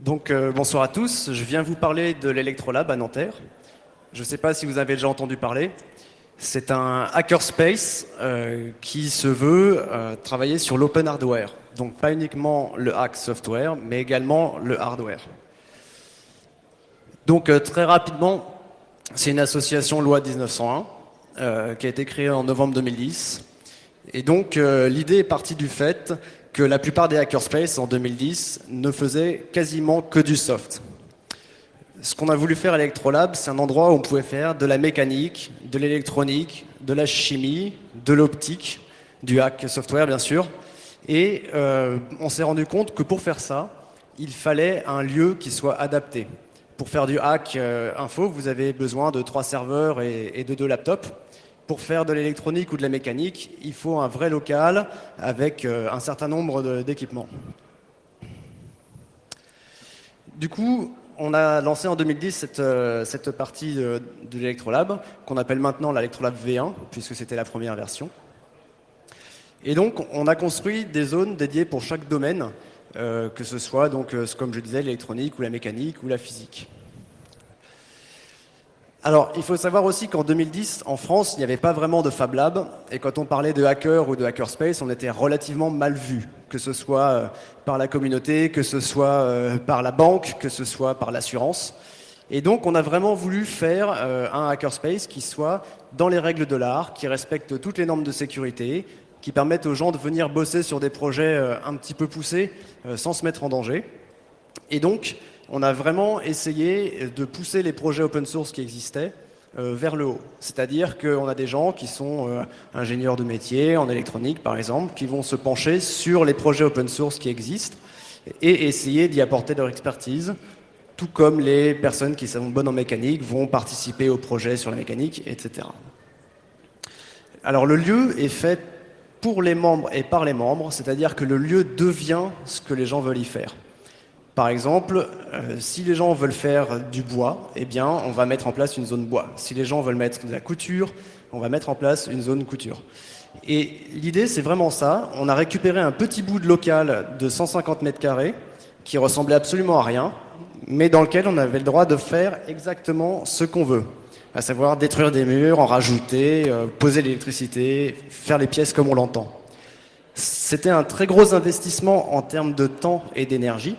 Bonsoir à tous, je viens vous parler de l'Electrolab à Nanterre. Je ne sais pas si vous avez déjà entendu parler. C'est un hackerspace qui se veut travailler sur l'open hardware. Donc pas uniquement le hack software, mais également le hardware. Très rapidement, c'est une association loi 1901 qui a été créée en novembre 2010. Et donc l'idée est partie du fait que la plupart des hackerspaces en 2010 ne faisaient quasiment que du soft. Ce qu'on a voulu faire à Electrolab, c'est un endroit où on pouvait faire de la mécanique, de l'électronique, de la chimie, de l'optique, du hack software bien sûr. Et on s'est rendu compte que pour faire ça, il fallait un lieu qui soit adapté. Pour faire du hack info, vous avez besoin de 3 serveurs et de 2 laptops. Pour faire de l'électronique ou de la mécanique, il faut un vrai local avec un certain nombre d'équipements. Du coup, on a lancé en 2010 cette partie de l'Electrolab, qu'on appelle maintenant l'Electrolab V1, puisque c'était la première version. Et donc, on a construit des zones dédiées pour chaque domaine, que ce soit, comme je disais, l'électronique ou la mécanique ou la physique. Alors, il faut savoir aussi qu'en 2010, en France, il n'y avait pas vraiment de Fab Lab, et quand on parlait de hacker ou de hackerspace, on était relativement mal vu, que ce soit par la communauté, que ce soit par la banque, que ce soit par l'assurance. Et donc, on a vraiment voulu faire un hackerspace qui soit dans les règles de l'art, qui respecte toutes les normes de sécurité, qui permette aux gens de venir bosser sur des projets un petit peu poussés, sans se mettre en danger. Et donc, on a vraiment essayé de pousser les projets open source qui existaient vers le haut. C'est-à-dire qu'on a des gens qui sont ingénieurs de métier, en électronique par exemple, qui vont se pencher sur les projets open source qui existent et essayer d'y apporter leur expertise, tout comme les personnes qui sont bonnes en mécanique vont participer au projet sur la mécanique, etc. Alors le lieu est fait pour les membres et par les membres, c'est-à-dire que le lieu devient ce que les gens veulent y faire. Par exemple, si les gens veulent faire du bois, eh bien, on va mettre en place une zone bois. Si les gens veulent mettre de la couture, on va mettre en place une zone couture. Et l'idée, c'est vraiment ça. On a récupéré un petit bout de local de 150 mètres carrés qui ressemblait absolument à rien, mais dans lequel on avait le droit de faire exactement ce qu'on veut. À savoir détruire des murs, en rajouter, poser l'électricité, faire les pièces comme on l'entend. C'était un très gros investissement en termes de temps et d'énergie,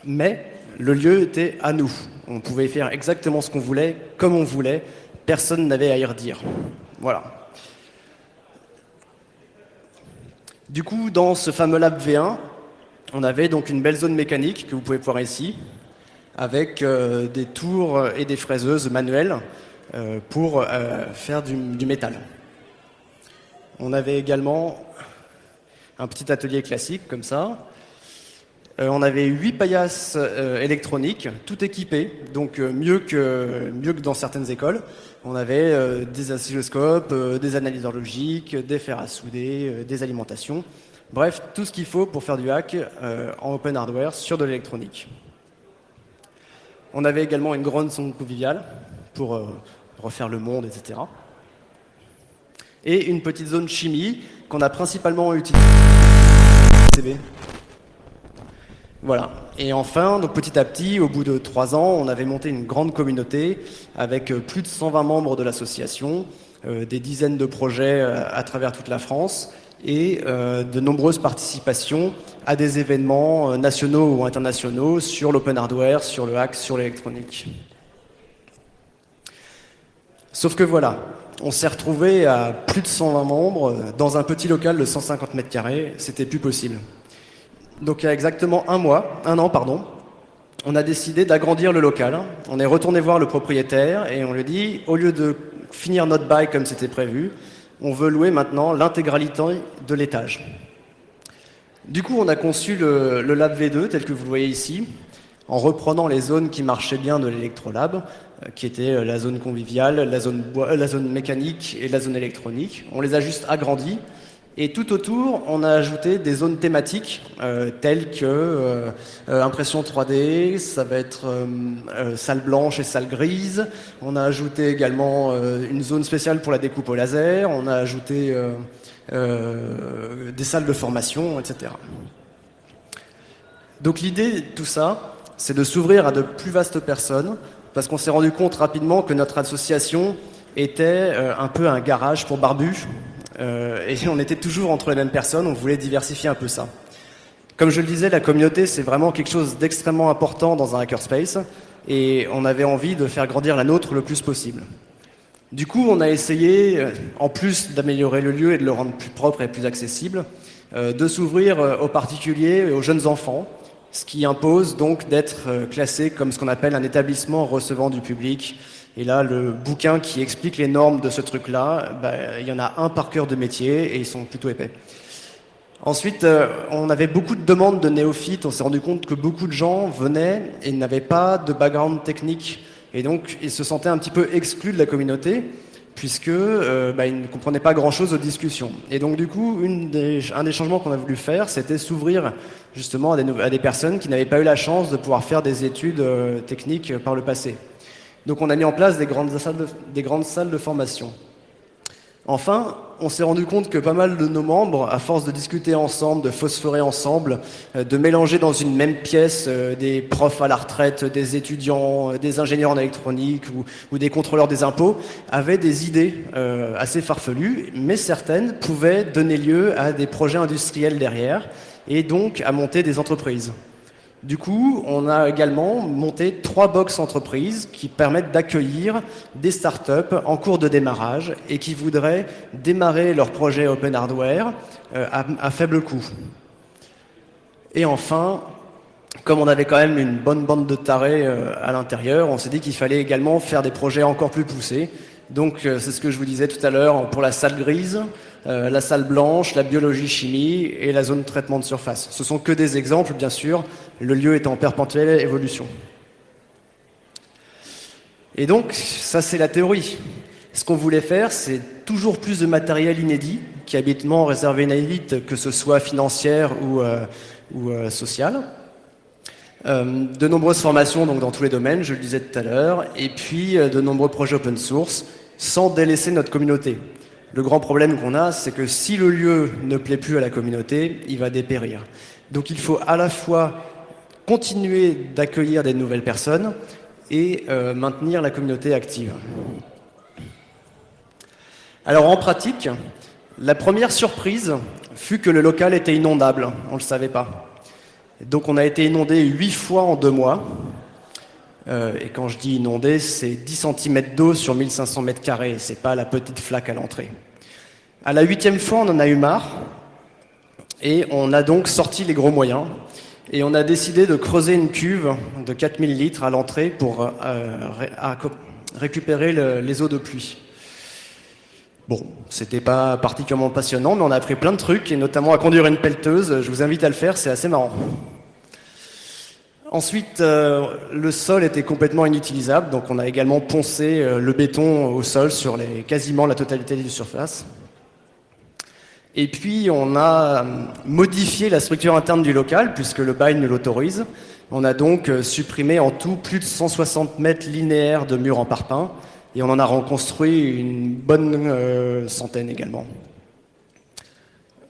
mais le lieu était à nous. On pouvait faire exactement ce qu'on voulait, comme on voulait. Personne n'avait à y redire. Voilà. Du coup, dans ce fameux Lab V1, on avait donc une belle zone mécanique que vous pouvez voir ici, avec des tours et des fraiseuses manuelles pour faire du métal. On avait également un petit atelier classique, comme ça. On avait 8 paillasses électroniques, tout équipées, donc mieux que dans certaines écoles. On avait des oscilloscopes, des analyseurs logiques, des fers à souder, des alimentations. Bref, tout ce qu'il faut pour faire du hack en open hardware sur de l'électronique. On avait également une grande sonde conviviale pour refaire le monde, etc. Et une petite zone chimie qu'on a principalement utilisée. Voilà. Et enfin, donc petit à petit, au bout de 3 ans, on avait monté une grande communauté avec plus de 120 membres de l'association, des dizaines de projets à travers toute la France et de nombreuses participations à des événements nationaux ou internationaux sur l'open hardware, sur le hack, sur l'électronique. Sauf que voilà, on s'est retrouvé à plus de 120 membres dans un petit local de 150 mètres carrés, c'était plus possible. Donc il y a exactement un an, on a décidé d'agrandir le local. On est retourné voir le propriétaire et on lui a dit, au lieu de finir notre bail comme c'était prévu, on veut louer maintenant l'intégralité de l'étage. Du coup, on a conçu le Lab V2 tel que vous le voyez ici, en reprenant les zones qui marchaient bien de l'Electrolab, qui étaient la zone conviviale, la zone mécanique et la zone électronique. On les a juste agrandis. Et tout autour, on a ajouté des zones thématiques telles que impression 3D, ça va être salle blanche et salle grise. On a ajouté également une zone spéciale pour la découpe au laser. On a ajouté des salles de formation, etc. Donc l'idée de tout ça, c'est de s'ouvrir à de plus vastes personnes, parce qu'on s'est rendu compte rapidement que notre association était un peu un garage pour barbus, et on était toujours entre les mêmes personnes, on voulait diversifier un peu ça. Comme je le disais, la communauté, c'est vraiment quelque chose d'extrêmement important dans un hackerspace, et on avait envie de faire grandir la nôtre le plus possible. Du coup, on a essayé, en plus d'améliorer le lieu et de le rendre plus propre et plus accessible, de s'ouvrir aux particuliers et aux jeunes enfants, ce qui impose donc d'être classé comme ce qu'on appelle un établissement recevant du public. Et là, le bouquin qui explique les normes de ce truc-là, il y en a un par cœur de métier et ils sont plutôt épais. Ensuite, on avait beaucoup de demandes de néophytes. On s'est rendu compte que beaucoup de gens venaient et n'avaient pas de background technique. Et donc, ils se sentaient un petit peu exclus de la communauté, puisque ils ne comprenaient pas grand-chose aux discussions. Et donc, du coup, un des changements qu'on a voulu faire, c'était s'ouvrir justement à des personnes qui n'avaient pas eu la chance de pouvoir faire des études techniques par le passé. Donc, on a mis en place des grandes salles de formation. Enfin, on s'est rendu compte que pas mal de nos membres, à force de discuter ensemble, de phosphorer ensemble, de mélanger dans une même pièce des profs à la retraite, des étudiants, des ingénieurs en électronique ou des contrôleurs des impôts, avaient des idées assez farfelues, mais certaines pouvaient donner lieu à des projets industriels derrière et donc à monter des entreprises. Du coup, on a également monté 3 box entreprises qui permettent d'accueillir des startups en cours de démarrage et qui voudraient démarrer leur projet open hardware à faible coût. Et enfin, comme on avait quand même une bonne bande de tarés à l'intérieur, on s'est dit qu'il fallait également faire des projets encore plus poussés. Donc c'est ce que je vous disais tout à l'heure pour la salle grise, la salle blanche, la biologie-chimie et la zone traitement de surface. Ce sont que des exemples, bien sûr, le lieu est en perpétuelle évolution. Et donc, ça c'est la théorie. Ce qu'on voulait faire, c'est toujours plus de matériel inédit, qui est habituellement réservé à une élite, que ce soit financière ou sociale. De nombreuses formations donc, dans tous les domaines, je le disais tout à l'heure, et puis de nombreux projets open source, sans délaisser notre communauté. Le grand problème qu'on a, c'est que si le lieu ne plaît plus à la communauté, il va dépérir. Donc il faut à la fois continuer d'accueillir des nouvelles personnes et maintenir la communauté active. Alors en pratique, la première surprise fut que le local était inondable, on ne le savait pas. Donc on a été inondé 8 fois en 2 mois. Et quand je dis inondé, c'est 10 cm d'eau sur 1500 m², c'est pas la petite flaque à l'entrée. À la 8e fois, on en a eu marre, et on a donc sorti les gros moyens, et on a décidé de creuser une cuve de 4000 litres à l'entrée pour récupérer les eaux de pluie. Bon, c'était pas particulièrement passionnant, mais on a appris plein de trucs, et notamment à conduire une pelleteuse. Je vous invite à le faire, c'est assez marrant. Ensuite, le sol était complètement inutilisable, donc on a également poncé le béton au sol sur quasiment la totalité du surface. Et puis, on a modifié la structure interne du local, puisque le bail nous l'autorise. On a donc supprimé en tout plus de 160 mètres linéaires de murs en parpaing, et on en a reconstruit une bonne centaine également.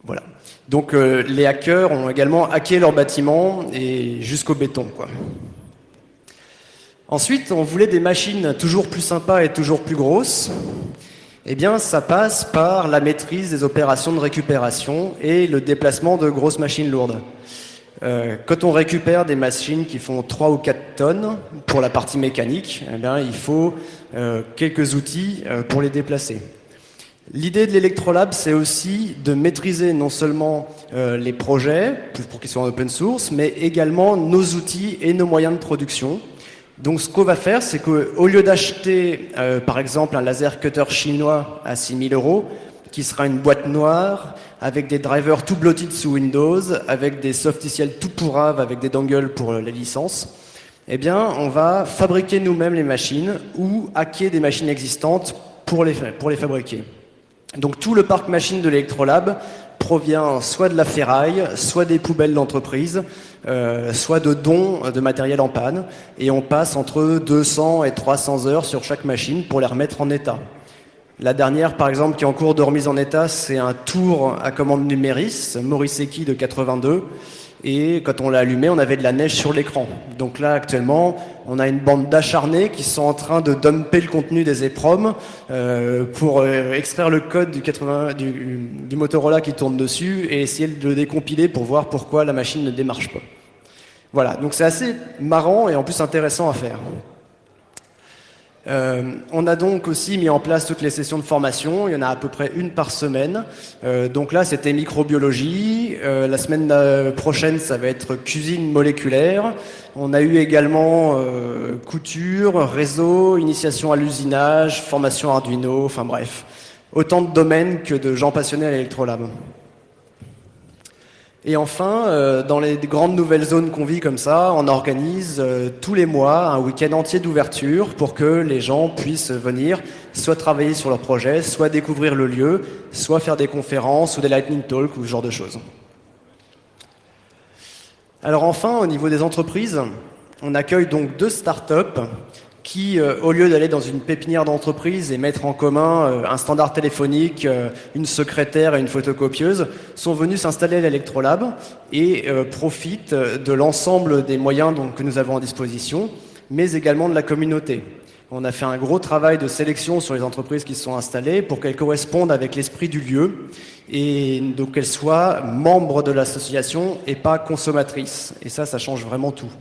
Voilà. Donc les hackers ont également hacké leur bâtiment et jusqu'au béton, quoi. Ensuite, on voulait des machines toujours plus sympas et toujours plus grosses. Eh bien, ça passe par la maîtrise des opérations de récupération et le déplacement de grosses machines lourdes. Quand on récupère des machines qui font 3 ou 4 tonnes pour la partie mécanique, eh bien, il faut quelques outils pour les déplacer. L'idée de l'Electrolab, c'est aussi de maîtriser non seulement les projets, pour qu'ils soient en open source, mais également nos outils et nos moyens de production. Donc ce qu'on va faire, c'est qu'au lieu d'acheter, par exemple, un laser cutter chinois à 6 000 €, qui sera une boîte noire, avec des drivers tout blottis sous Windows, avec des softliciels tout pourraves, avec des dongles pour les licences, eh bien, on va fabriquer nous-mêmes les machines ou hacker des machines existantes pour les fabriquer. Donc tout le parc machine de l'Electrolab provient soit de la ferraille, soit des poubelles d'entreprise, soit de dons de matériel en panne, et on passe entre 200 et 300 heures sur chaque machine pour les remettre en état. La dernière, par exemple, qui est en cours de remise en état, c'est un tour à commande Numéris, Moriseki de 82, et quand on l'a allumé, on avait de la neige sur l'écran. Donc là, actuellement, on a une bande d'acharnés qui sont en train de dumper le contenu des EPROM pour extraire le code du Motorola qui tourne dessus et essayer de le décompiler pour voir pourquoi la machine ne démarche pas. Voilà, donc c'est assez marrant et en plus intéressant à faire. On a donc aussi mis en place toutes les sessions de formation, il y en a à peu près une par semaine. Donc là c'était microbiologie, la semaine prochaine ça va être cuisine moléculaire. On a eu également couture, réseau, initiation à l'usinage, formation Arduino, enfin bref. Autant de domaines que de gens passionnés à l'Electrolab. Et enfin, dans les grandes nouvelles zones qu'on vit comme ça, on organise tous les mois un week-end entier d'ouverture pour que les gens puissent venir, soit travailler sur leur projet, soit découvrir le lieu, soit faire des conférences ou des lightning talks ou ce genre de choses. Alors enfin, au niveau des entreprises, on accueille donc 2 startups qui, au lieu d'aller dans une pépinière d'entreprise et mettre en commun un standard téléphonique, une secrétaire et une photocopieuse, sont venus s'installer à l'Electrolab et profitent de l'ensemble des moyens que nous avons à disposition, mais également de la communauté. On a fait un gros travail de sélection sur les entreprises qui se sont installées pour qu'elles correspondent avec l'esprit du lieu et donc qu'elles soient membres de l'association et pas consommatrices. Et ça change vraiment tout.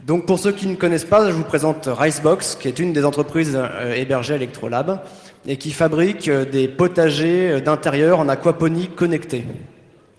Donc pour ceux qui ne connaissent pas, je vous présente Ricebox, qui est une des entreprises hébergées à Electrolab et qui fabrique des potagers d'intérieur en aquaponie connectés.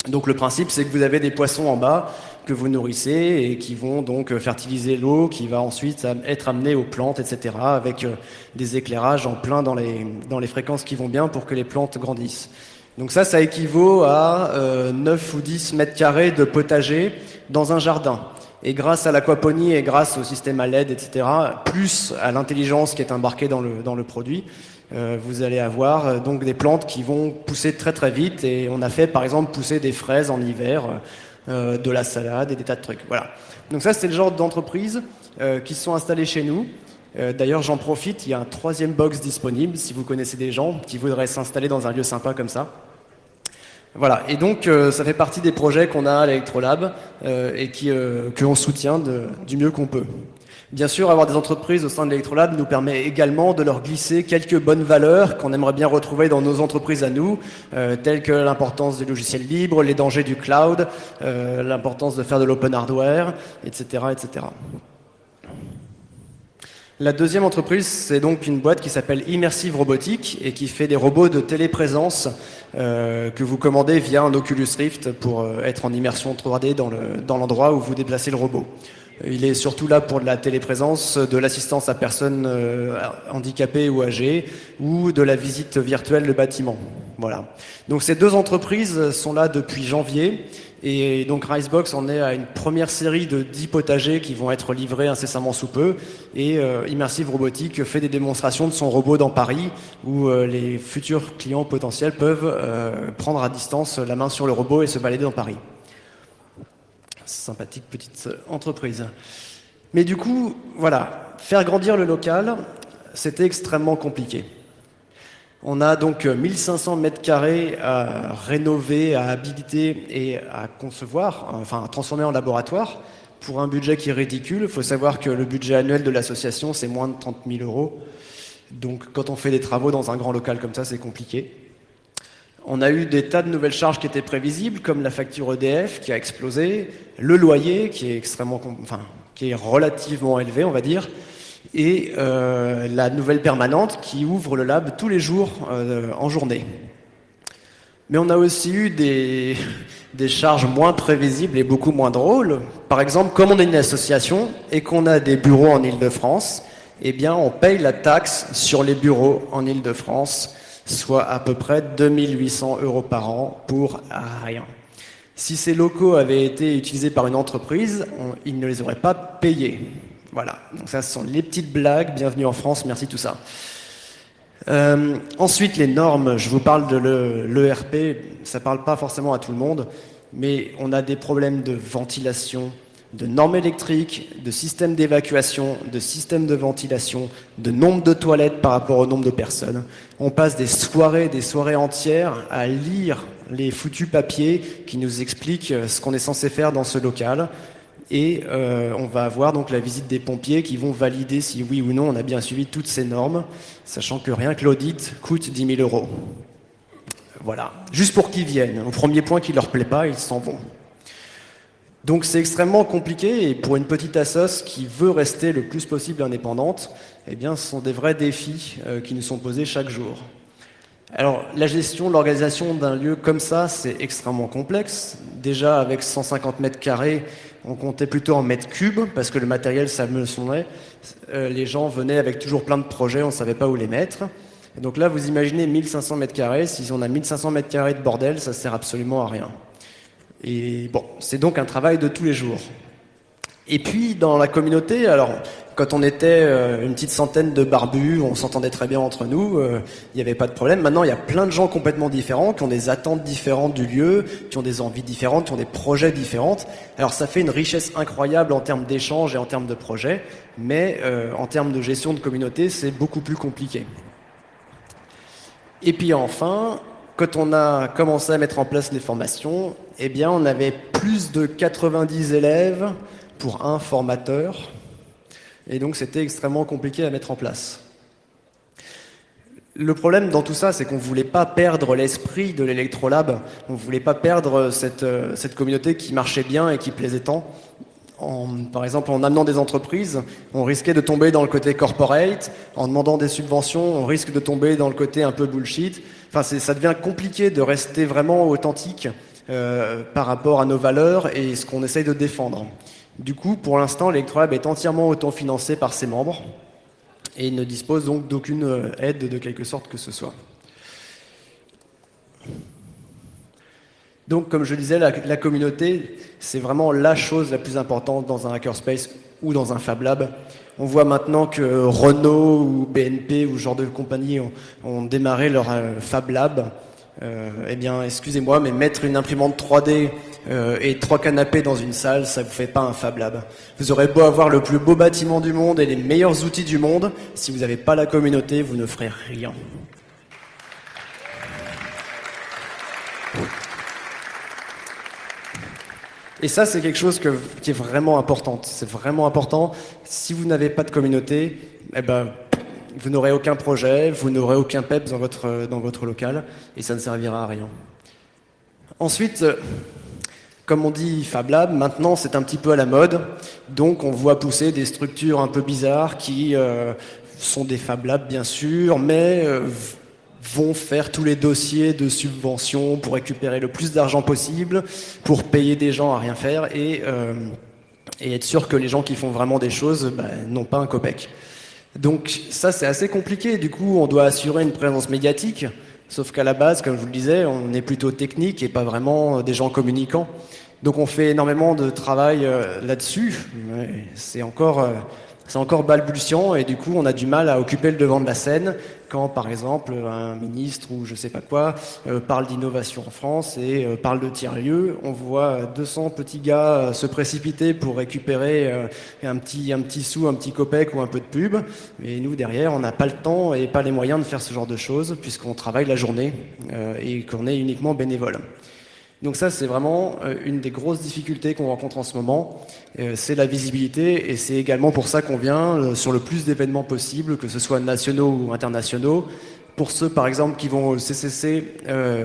Donc le principe, c'est que vous avez des poissons en bas que vous nourrissez et qui vont donc fertiliser l'eau, qui va ensuite être amenée aux plantes, etc., avec des éclairages en plein dans les fréquences qui vont bien pour que les plantes grandissent. Donc ça équivaut à 9 ou 10 mètres carrés de potager dans un jardin. Et grâce à l'aquaponie et grâce au système à LED, etc., plus à l'intelligence qui est embarquée dans le produit, vous allez avoir donc des plantes qui vont pousser très très vite. Et on a fait par exemple pousser des fraises en hiver, de la salade et des tas de trucs. Voilà. Donc ça c'est le genre d'entreprises qui sont installées chez nous. D'ailleurs j'en profite, il y a un 3e box disponible si vous connaissez des gens qui voudraient s'installer dans un lieu sympa comme ça. Voilà, et donc ça fait partie des projets qu'on a à l'Electrolab et que l'on soutient du mieux qu'on peut. Bien sûr, avoir des entreprises au sein de l'Electrolab nous permet également de leur glisser quelques bonnes valeurs qu'on aimerait bien retrouver dans nos entreprises à nous, telles que l'importance du logiciel libre, les dangers du cloud, l'importance de faire de l'open hardware, etc., etc. La 2e entreprise, c'est donc une boîte qui s'appelle Immersive Robotics et qui fait des robots de téléprésence que vous commandez via un Oculus Rift pour être en immersion 3D dans l'endroit où vous déplacez le robot. Il est surtout là pour de la téléprésence, de l'assistance à personnes handicapées ou âgées, ou de la visite virtuelle de bâtiments. Voilà. Donc ces 2 entreprises sont là depuis janvier, et donc Ricebox en est à une première série de 10 potagers qui vont être livrés incessamment sous peu, et Immersive Robotics fait des démonstrations de son robot dans Paris, où les futurs clients potentiels peuvent prendre à distance la main sur le robot et se balader dans Paris. Sympathique petite entreprise. Mais du coup, voilà, faire grandir le local, c'était extrêmement compliqué. On a donc 1500 mètres carrés à rénover, à habiliter et à concevoir, enfin à transformer en laboratoire, pour un budget qui est ridicule. Il faut savoir que le budget annuel de l'association, c'est moins de 30 000 €. Donc quand on fait des travaux dans un grand local comme ça, c'est compliqué. On a eu des tas de nouvelles charges qui étaient prévisibles, comme la facture EDF qui a explosé, le loyer qui est relativement élevé, on va dire, et la nouvelle permanente qui ouvre le lab tous les jours en journée. Mais on a aussi eu des charges moins prévisibles et beaucoup moins drôles. Par exemple, comme on est une association et qu'on a des bureaux en Île-de-France, eh bien on paye la taxe sur les bureaux en Île-de-France, soit à peu près 2 800 € par an pour rien. Si ces locaux avaient été utilisés par une entreprise, ils ne les auraient pas payés. Voilà, donc ça ce sont les petites blagues, bienvenue en France, merci tout ça. Ensuite les normes, je vous parle de l'ERP, ça ne parle pas forcément à tout le monde, mais on a des problèmes de ventilation, de normes électriques, de systèmes d'évacuation, de systèmes de ventilation, de nombre de toilettes par rapport au nombre de personnes. On passe des soirées entières à lire les foutus papiers qui nous expliquent ce qu'on est censé faire dans ce local. Et on va avoir donc la visite des pompiers qui vont valider si oui ou non on a bien suivi toutes ces normes, sachant que rien que l'audit coûte 10 000 €. Voilà, juste pour qu'ils viennent. Au premier point qui leur plaît pas, ils s'en vont. Donc c'est extrêmement compliqué et pour une petite assoce qui veut rester le plus possible indépendante, eh bien ce sont des vrais défis qui nous sont posés chaque jour. Alors la gestion, l'organisation d'un lieu comme ça, c'est extrêmement complexe. Déjà avec 150 mètres carrés, on comptait plutôt en mètres cubes parce que le matériel s'ameçonnait. Les gens venaient avec toujours plein de projets, on ne savait pas où les mettre. Et donc là, vous imaginez 1500 mètres carrés. Si on a 1500 mètres carrés de bordel, ça sert absolument à rien. Et bon, c'est donc un travail de tous les jours. Et puis dans la communauté, alors quand on était une petite centaine de barbus, on s'entendait très bien entre nous, il n'y avait pas de problème. Maintenant, il y a plein de gens complètement différents, qui ont des attentes différentes du lieu, qui ont des envies différentes, qui ont des projets différents. Alors ça fait une richesse incroyable en termes d'échanges et en termes de projets, mais en termes de gestion de communauté, c'est beaucoup plus compliqué. Et puis enfin, quand on a commencé à mettre en place les formations, eh bien on avait plus de 90 élèves pour un formateur. Et donc c'était extrêmement compliqué à mettre en place. Le problème dans tout ça, c'est qu'on ne voulait pas perdre l'esprit de l'Electrolab, on ne voulait pas perdre cette communauté qui marchait bien et qui plaisait tant. Par exemple, en amenant des entreprises, on risquait de tomber dans le côté corporate. En demandant des subventions, on risque de tomber dans le côté un peu bullshit. Enfin, ça devient compliqué de rester vraiment authentique par rapport à nos valeurs et ce qu'on essaye de défendre. Du coup, pour l'instant, l'Electrolab est entièrement autofinancé par ses membres et ne dispose donc d'aucune aide de quelque sorte que ce soit. Donc, comme je disais, la communauté, c'est vraiment la chose la plus importante dans un hackerspace ou dans un Fab Lab. On voit maintenant que Renault ou BNP ou ce genre de compagnie ont démarré leur Fab Lab. Eh bien, excusez-moi, mais mettre une imprimante 3D et 3 canapés dans une salle, ça vous fait pas un Fab Lab. Vous aurez beau avoir le plus beau bâtiment du monde et les meilleurs outils du monde, si vous n'avez pas la communauté, vous ne ferez rien. Et ça, c'est quelque chose qui est vraiment important. C'est vraiment important. Si vous n'avez pas de communauté, eh ben, vous n'aurez aucun projet, vous n'aurez aucun PEPS dans votre local, et ça ne servira à rien. Ensuite, comme on dit Fab Lab, maintenant c'est un petit peu à la mode, donc on voit pousser des structures un peu bizarres qui sont des Fab Labs bien sûr, mais vont faire tous les dossiers de subventions pour récupérer le plus d'argent possible, pour payer des gens à rien faire et être sûr que les gens qui font vraiment des choses n'ont pas un copec. Donc ça c'est assez compliqué, du coup on doit assurer une présence médiatique, sauf qu'à la base, comme je vous le disais, on est plutôt technique et pas vraiment des gens communicants. Donc on fait énormément de travail là-dessus, c'est encore balbutiant et du coup on a du mal à occuper le devant de la scène quand par exemple un ministre ou je sais pas quoi parle d'innovation en France et parle de tiers-lieux. On voit 200 petits gars se précipiter pour récupérer un petit sou, un petit copec ou un peu de pub, et nous derrière on n'a pas le temps et pas les moyens de faire ce genre de choses puisqu'on travaille la journée et qu'on est uniquement bénévole. Donc ça, c'est vraiment une des grosses difficultés qu'on rencontre en ce moment, c'est la visibilité, et c'est également pour ça qu'on vient sur le plus d'événements possibles, que ce soit nationaux ou internationaux. Pour ceux, par exemple, qui vont au CCC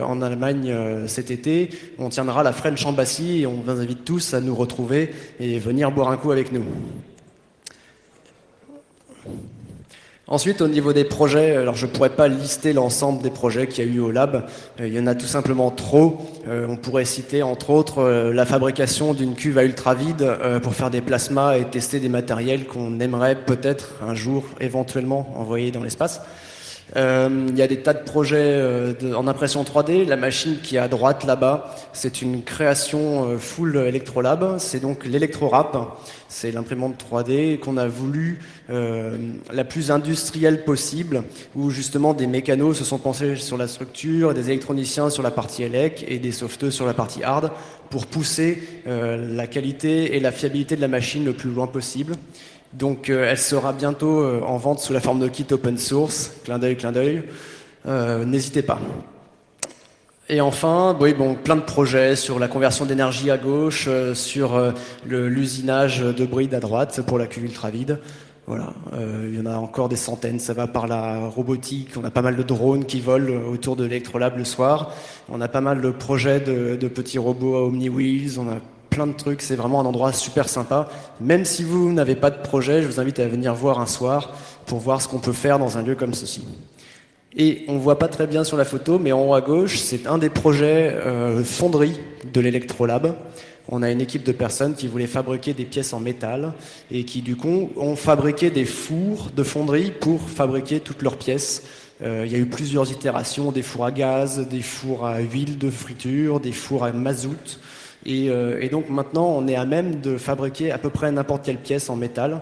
en Allemagne cet été, on tiendra la French Embassy et on vous invite tous à nous retrouver et venir boire un coup avec nous. Ensuite, au niveau des projets, alors je ne pourrais pas lister l'ensemble des projets qu'il y a eu au lab. Il y en a tout simplement trop. On pourrait citer entre autres la fabrication d'une cuve à ultravide pour faire des plasmas et tester des matériels qu'on aimerait peut-être un jour éventuellement envoyer dans l'espace. Il y a des tas de projets en impression 3D. La machine qui est à droite là-bas, c'est une création full Electrolab. C'est donc l'ElectroWrap. C'est l'imprimante 3D qu'on a voulu la plus industrielle possible, où justement des mécanos se sont pensés sur la structure, des électroniciens sur la partie élec et des softeux sur la partie hard, pour pousser la qualité et la fiabilité de la machine le plus loin possible. Donc elle sera bientôt en vente sous la forme de kit open source, clin d'œil, n'hésitez pas. Et enfin, oui, bon, plein de projets sur la conversion d'énergie à gauche, sur l'usinage de brides à droite pour la cuve ultra vide. Voilà, il y en a encore des centaines. Ça va par la robotique. On a pas mal de drones qui volent autour de l'Electrolab le soir. On a pas mal de projets de petits robots à OmniWheels. On a plein de trucs. C'est vraiment un endroit super sympa. Même si vous n'avez pas de projet, je vous invite à venir voir un soir pour voir ce qu'on peut faire dans un lieu comme ceci. Et on ne voit pas très bien sur la photo, mais en haut à gauche, c'est un des projets fonderie de l'Electrolab. On a une équipe de personnes qui voulaient fabriquer des pièces en métal et qui, du coup, ont fabriqué des fours de fonderie pour fabriquer toutes leurs pièces. Il y a eu plusieurs itérations, des fours à gaz, des fours à huile de friture, des fours à mazout. Et donc maintenant, on est à même de fabriquer à peu près n'importe quelle pièce en métal.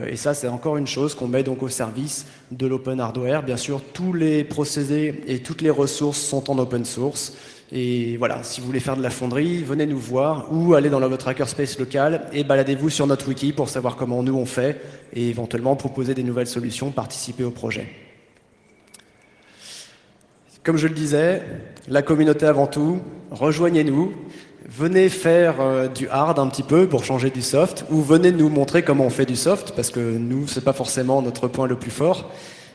Et ça, c'est encore une chose qu'on met donc au service de l'open hardware. Bien sûr, tous les procédés et toutes les ressources sont en open source. Et voilà, si vous voulez faire de la fonderie, venez nous voir ou allez dans votre hackerspace local et baladez-vous sur notre wiki pour savoir comment nous on fait et éventuellement proposer des nouvelles solutions, participer au projet. Comme je le disais, la communauté avant tout, rejoignez-nous. Venez faire du hard un petit peu pour changer du soft, ou venez nous montrer comment on fait du soft, parce que nous, c'est pas forcément notre point le plus fort.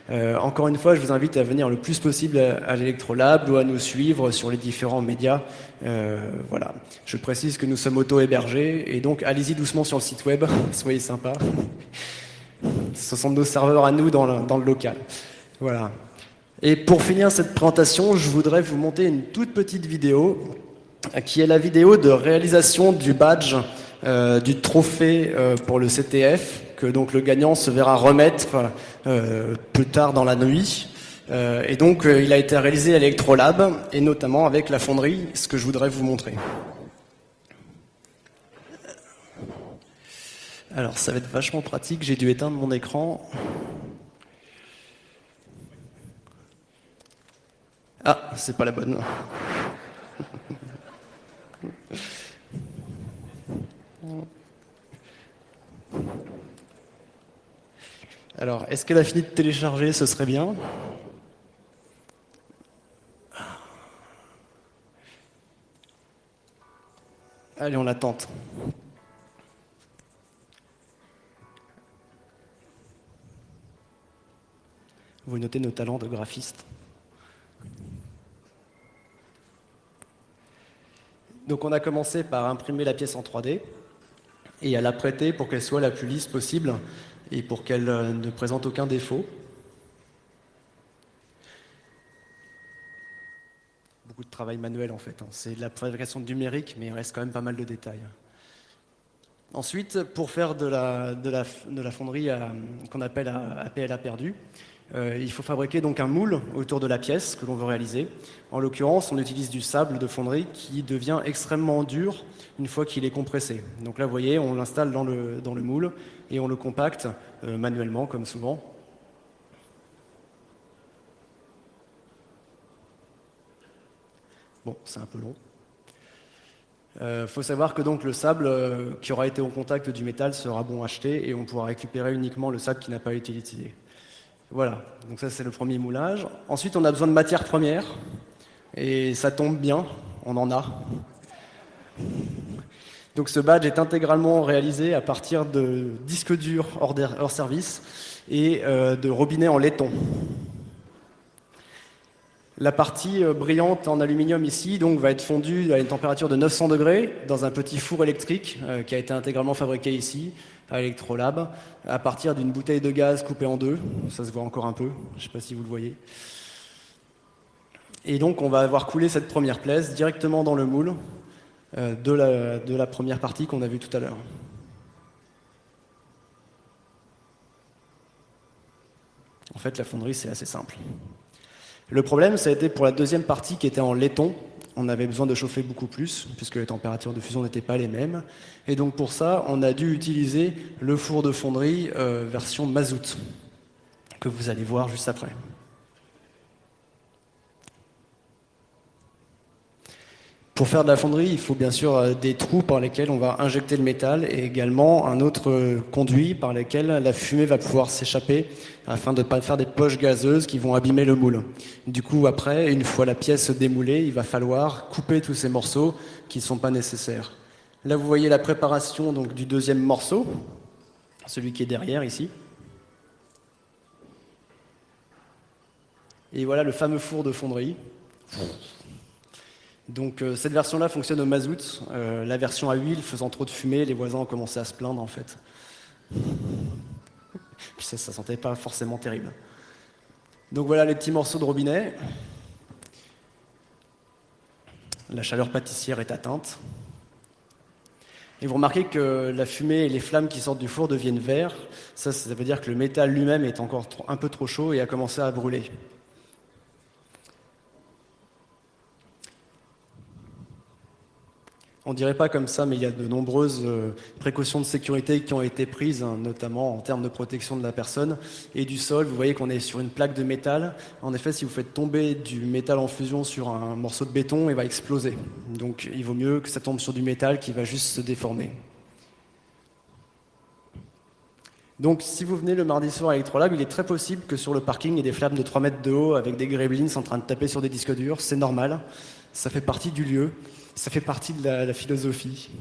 Encore une fois, je vous invite à venir le plus possible à l'Electrolab ou à nous suivre sur les différents médias. Voilà. Je précise que nous sommes auto-hébergés, et donc allez-y doucement sur le site web, soyez sympas. Ce sont nos serveurs à nous dans le local. Voilà. Et pour finir cette présentation, je voudrais vous monter une toute petite vidéo qui est la vidéo de réalisation du badge du trophée pour le CTF, que donc le gagnant se verra remettre plus tard dans la nuit. Et donc il a été réalisé à l'Electrolab, et notamment avec la fonderie, ce que je voudrais vous montrer. Alors ça va être vachement pratique, j'ai dû éteindre mon écran. Ah, c'est pas la bonne. Alors, est-ce qu'elle a fini de télécharger? Ce serait bien. Allez, on la tente. Vous notez nos talents de graphiste. Donc on a commencé par imprimer la pièce en 3D et à la prêter pour qu'elle soit la plus lisse possible et pour qu'elle ne présente aucun défaut. Beaucoup de travail manuel en fait. C'est de la fabrication numérique, mais il reste quand même pas mal de détails. Ensuite, pour faire de la fonderie qu'on appelle APLA perdu, il faut fabriquer donc un moule autour de la pièce que l'on veut réaliser. En l'occurrence, on utilise du sable de fonderie qui devient extrêmement dur une fois qu'il est compressé. Donc là, vous voyez, on l'installe dans le moule et on le compacte manuellement, comme souvent. Bon, c'est un peu long. Faut savoir que donc le sable qui aura été au contact du métal sera bon acheté et on pourra récupérer uniquement le sable qui n'a pas été utilisé. Voilà, donc ça c'est le premier moulage. Ensuite on a besoin de matières premières et ça tombe bien, on en a. Donc ce badge est intégralement réalisé à partir de disques durs hors service et de robinets en laiton. La partie brillante en aluminium ici donc, va être fondue à une température de 900 degrés dans un petit four électrique qui a été intégralement fabriqué ici à Electrolab à partir d'une bouteille de gaz coupée en deux. Ça se voit encore un peu, je ne sais pas si vous le voyez. Et donc on va avoir coulé cette première pièce directement dans le moule de la première partie qu'on a vue tout à l'heure. En fait la fonderie c'est assez simple. Le problème, ça a été pour la deuxième partie qui était en laiton. On avait besoin de chauffer beaucoup plus, puisque les températures de fusion n'étaient pas les mêmes. Et donc pour ça, on a dû utiliser le four de fonderie version mazout, que vous allez voir juste après. Pour faire de la fonderie, il faut bien sûr des trous par lesquels on va injecter le métal et également un autre conduit par lequel la fumée va pouvoir s'échapper afin de ne pas faire des poches gazeuses qui vont abîmer le moule. Du coup, après, une fois la pièce démoulée, il va falloir couper tous ces morceaux qui ne sont pas nécessaires. Là, vous voyez la préparation donc, du deuxième morceau, celui qui est derrière ici. Et voilà le fameux four de fonderie. Donc cette version-là fonctionne au mazout. La version à huile faisant trop de fumée, les voisins ont commencé à se plaindre en fait. Puis ça sentait pas forcément terrible. Donc voilà les petits morceaux de robinet. La chaleur pâtissière est atteinte. Et vous remarquez que la fumée et les flammes qui sortent du four deviennent verts. Ça veut dire que le métal lui-même est encore un peu trop chaud et a commencé à brûler. On ne dirait pas comme ça, mais il y a de nombreuses précautions de sécurité qui ont été prises, hein, notamment en termes de protection de la personne et du sol. Vous voyez qu'on est sur une plaque de métal. En effet, si vous faites tomber du métal en fusion sur un morceau de béton, il va exploser. Donc il vaut mieux que ça tombe sur du métal qui va juste se déformer. Donc si vous venez le mardi soir à Electrolab, il est très possible que sur le parking, il y ait des flammes de 3 mètres de haut avec des gremlins en train de taper sur des disques durs. C'est normal, ça fait partie du lieu, ça fait partie de la philosophie.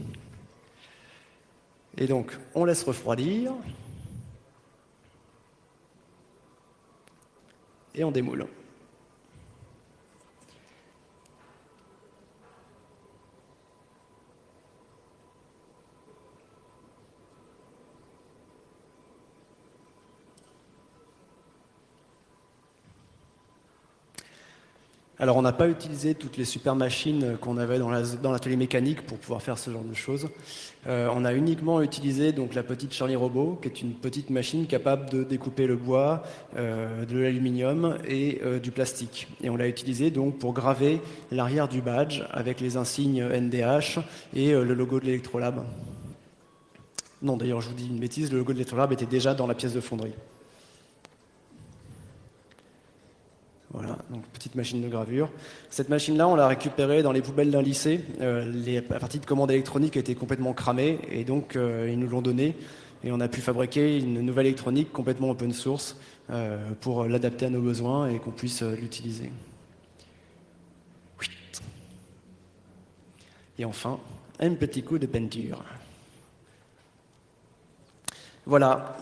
Et donc, on laisse refroidir et on démoule. Alors, on n'a pas utilisé toutes les super machines qu'on avait dans l'atelier mécanique pour pouvoir faire ce genre de choses. On a uniquement utilisé donc, la petite Charlie Robot, qui est une petite machine capable de découper le bois, de l'aluminium et du plastique. Et on l'a utilisée donc, pour graver l'arrière du badge avec les insignes NDH et le logo de l'Electrolab. Non, d'ailleurs, je vous dis une bêtise, le logo de l'Electrolab était déjà dans la pièce de fonderie. Voilà, donc petite machine de gravure. Cette machine-là, on l'a récupérée dans les poubelles d'un lycée. La partie de commande électronique était complètement cramée et donc ils nous l'ont donnée. Et on a pu fabriquer une nouvelle électronique complètement open source pour l'adapter à nos besoins et qu'on puisse l'utiliser. Et enfin, un petit coup de peinture. Voilà.